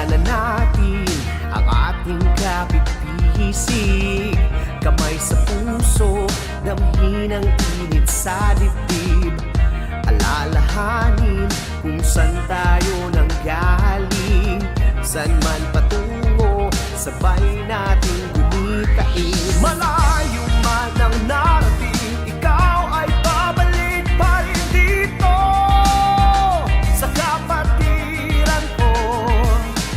na natin ang ating kapit-bisig. Kamay sa puso, damhin ang init sa dibdib. Alalahanin kung saan tayo nanggaling, saan man patungo, sabay nating gumitain. Malayo man ang narating, ikaw ay babalik pa rin dito sa kapatiran ko.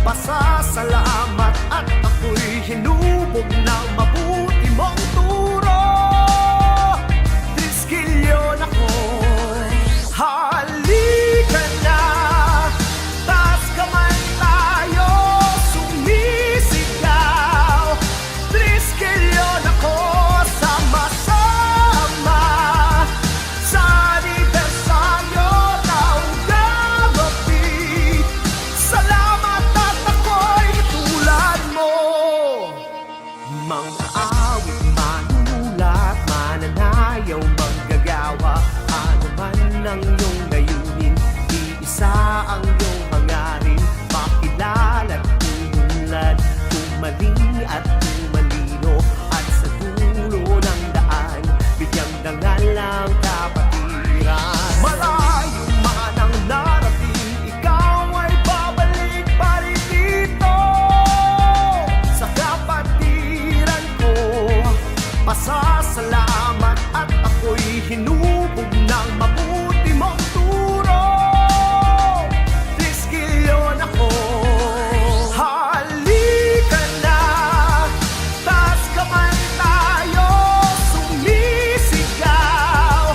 Pasasalamat at ako'y hinubog ng mabuti mong turo. Triskilyon ako, halika na, taas kamay tayo, sumisigaw. Triskilyon ako, sama-sama sa anibersaryo ng gabi. Salamat at ako'y katulad mo. Mga awit, manunulat, mananayaw, manggagawa, ano man ang iyong layunin, iisa ang iyong hangarin, makilala't umunlad, tumaling at tumalino, at sa dulo ng daan, bigyang dangal ang kapatiran. Malayo man ang narating, ikaw ay babalik pa rin dito sa kapatiran ko. Pasasalamat at ako'y hinubog ng mabuti mong turo. Triskilyon ako, halika na, taas kamay tayo, sumisigaw.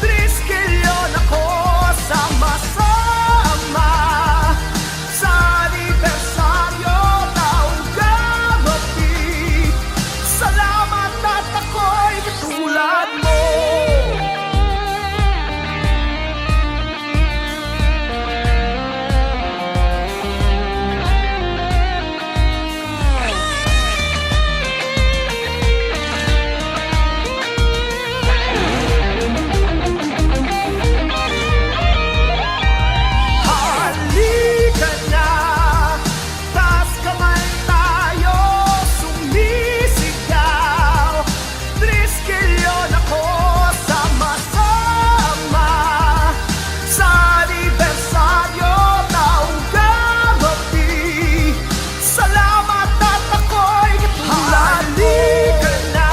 Triskilyon ako, sama-sama sa anibersaryo ng gabi. Salamat at ako'y katulad mo. Halika na, taas kamay tayo, sumisigaw. Triskilyon ako, sama-sama sa anibersaryo ng gabi. Salamat at ako'y katulad mo. Halika na,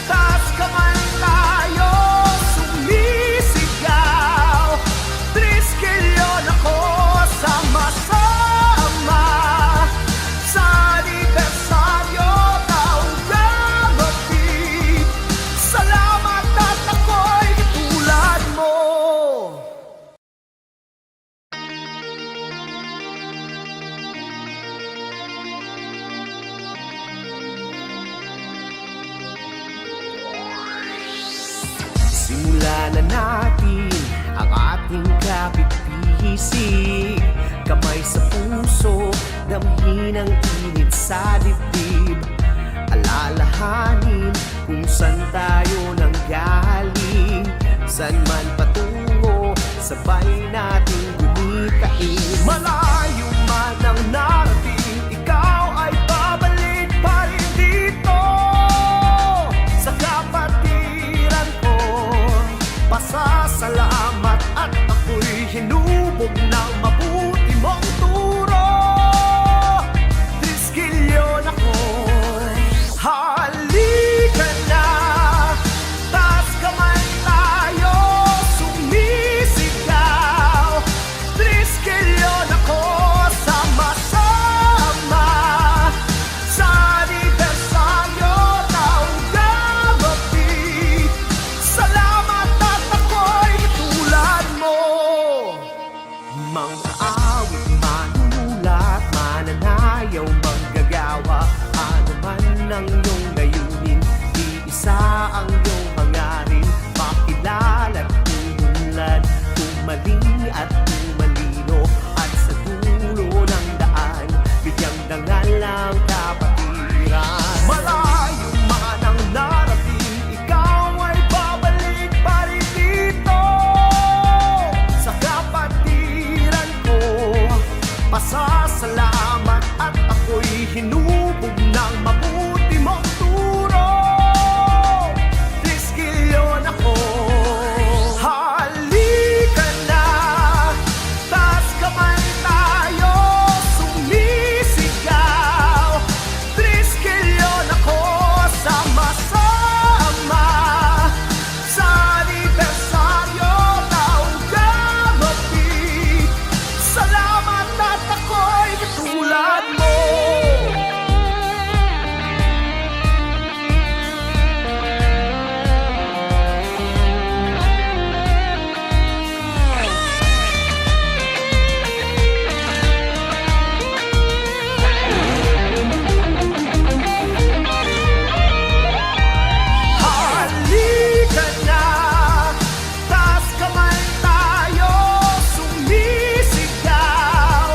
taas kamay tayo, sumisigaw. Triskilyon ako, sama-sama sa anibersaryo ng gabi. Salamat at ako'y katulad mo. Simulan na natin ang ating kapit-bisig. Kamay sa puso, damhin ang init sa dibdib. Alalahanin kung saan tayo nanggaling, saan man patungo, sabay nating gumitain. Malayo man ang narating, ikaw ay babalik pa rin dito sa kapatiran ko. Pasasalamat at ako'y hinubog ng mabuti mong turo. Triskilyon ako, halika na, taas kamay tayo, sumisigaw. Triskilyon ako, sama-sama sa anibersaryo ng gabi. Salamat at ako'y katulad mo. Mga awit, manunulat, mananayaw, manggagawa, ano man ang iyong layunin, iisa ang iyong hangarin, makilala't umunlad, tumaling at tumalino, at sa dulo ng daan, bigyang dangal ang kapatiran. Malayo man ang narating, ikaw ay babalik pa rin dito sa kapatiran ko. Pasasalamat hinubog ng mabuti mong turo. Triskelion ako. Halika na, taas kamay tayo, sumisigaw. Triskelion ako, sama-sama sa anibersaryo taong gabi. Salamat at ako'y katulad mo. Halika na, taas kamay tayo, sumisigaw.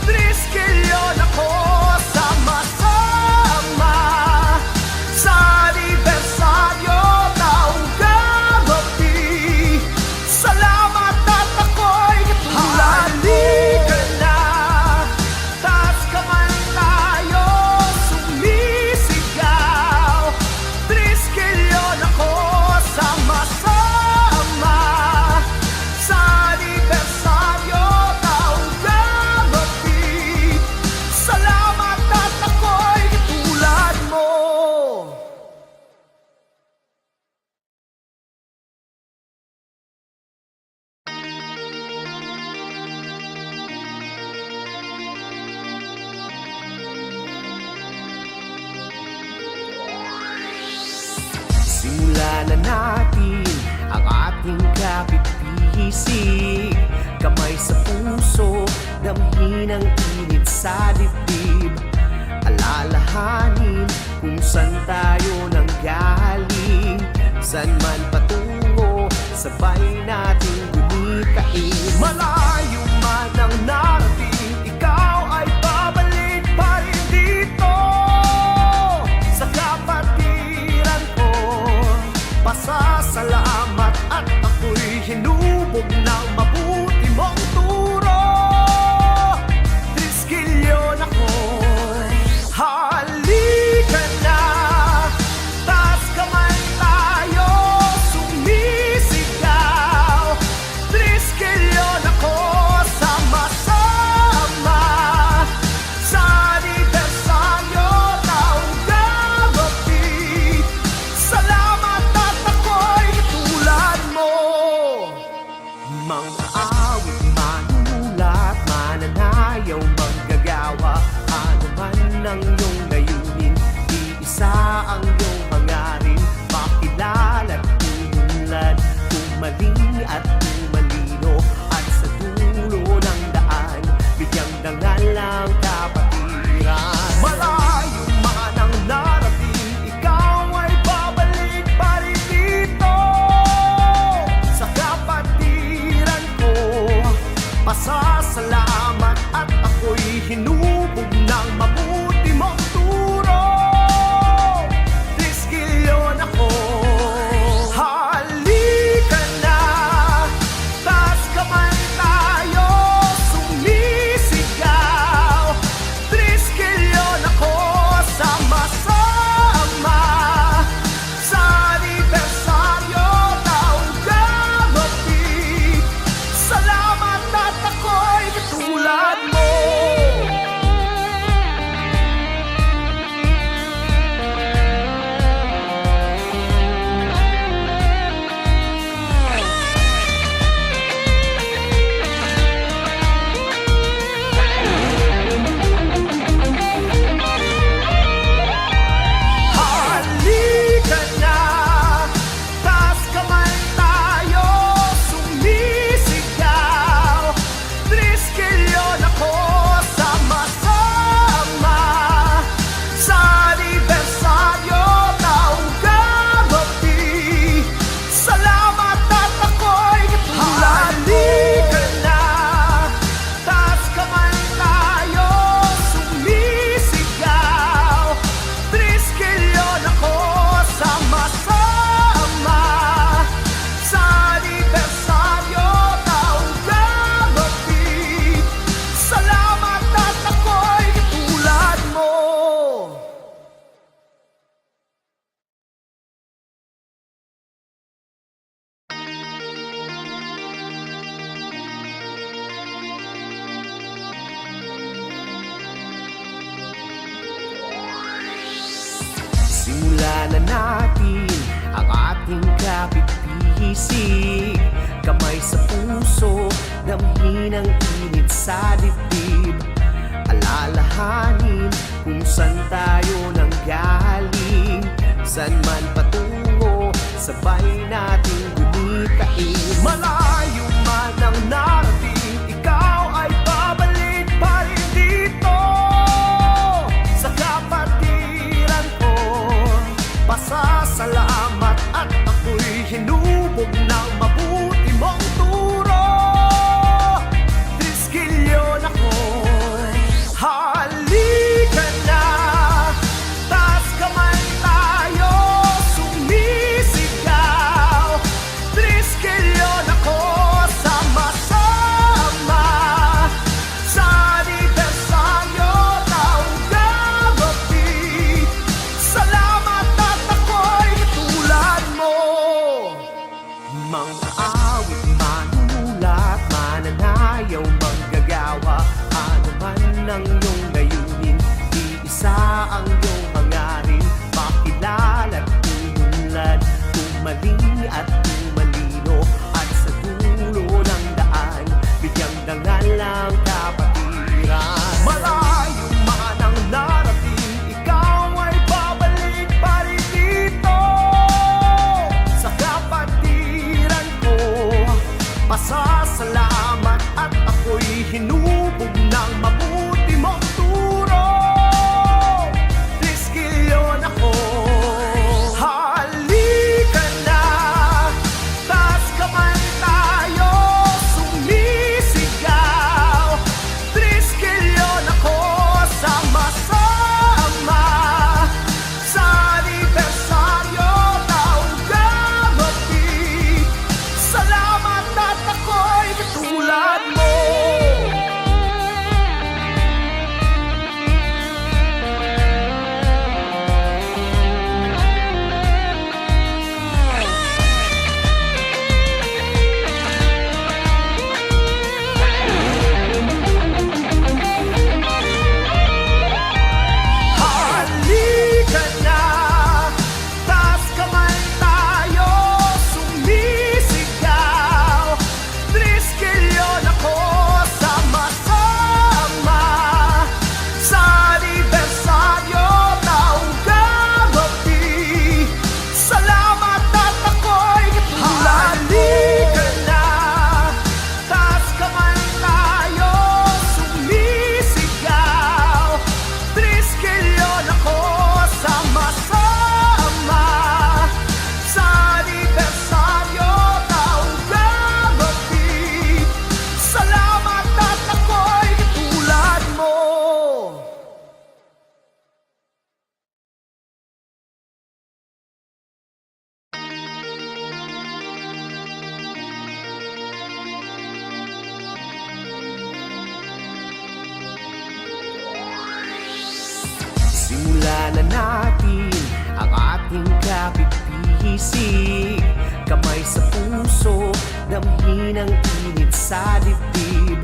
Triskelion ako, sama-sama sa anibersaryo taong gabi. Salamat at ako'y katulad mo. Halika na, taas kamay tayo, sumisigaw. Triskelion ako, sama-sama sa anibersaryo taong gabi. Salamat at ako'y katulad mo. Simulan na natin ang ating kapit-bisig. Kamay sa puso, damhin ang init sa dibdib. Alalahanin kung saan tayo nanggaling. Saan man patungo, sabay natin gumitain. Malayo man ang narating, ikaw ay babalik pa rin dito. Sa kapatiran ko, pasasalamat at ako'y hinubog ng mabuti mong turo. Triskelion ako. Halika na, taas kamay tayo, sumisigaw. Triskelion ako, sama-sama sa anibersaryo taong gabi. Salamat at ako'y katulad mo. Mga awit, manunulat, mananayaw, manggagawa. Ano man ang iyong layunin, iisa ang iyong hangarin. Makilala at tununlan, kung mali at kung malino. At sa dulo ng daan, bigyang dangal ang kapatiran. Malayo man ang narating, ikaw ay babalik pa rin dito. Sa kapatiran ko, pasasalamat at ako'y hinubog ng mabuti mong turo. Simulan na natin ang ating kapit-bisig. Kamay sa puso, damhin ang init sa dibdib. Alalahanin kung saan tayo nanggaling. Saan man patungo, sabay nating gumitain. Malayo man ang narating, ikaw ay babalik pa rin dito. Sa kapatiran ko, pasasalamat at ako'y hinubog ng mabuti mong turo. Triskilyon ako, halika na, taas kamay tayo, sumisigaw. Triskilyon ako, sama-sama, sa anibersaryo ng gabi. Salamat at ako'y tulad mo. Mga awit, manunulat, mananayaw, manggagawa. Ano man ang iyong layunin, iisa ang iyong hangarin. Makilala't umunlad, tumaling at tumalino. At sa dulo ng daan, bigyang dangal ang kapatiran. Malayo man ang narating, ikaw ay babalik pa rin dito. Sa kapatiran ko, pasasalamat at ako'y hinubog ng mabuti mong turo. Triskilyon ako, halika na, taas kamay tayo, sumisigaw. Triskilyon ako, sama-sama, sa anibersaryo ng gabi. Salamat at ako'y katulad mo. Halika na, taas kamay tayo, sumisigaw. Triskilyon ako, sama-sama, sa anibersaryo ng gabi. Salamat at ako'y katulad mo. Halika na, taas kamay tayo, sumisigaw. Triskilyon ako, sama-sama, sa anibersaryo ng gabi. Salamat at ako'y katulad mo. Simulan na natin ang ating kapit-bisig. Kamay sa puso, damhin ang init sa dibdib.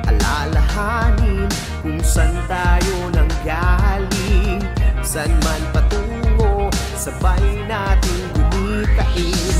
Alalahanin kung saan tayo nanggaling. Saan man patungo, sabay nating gumitain.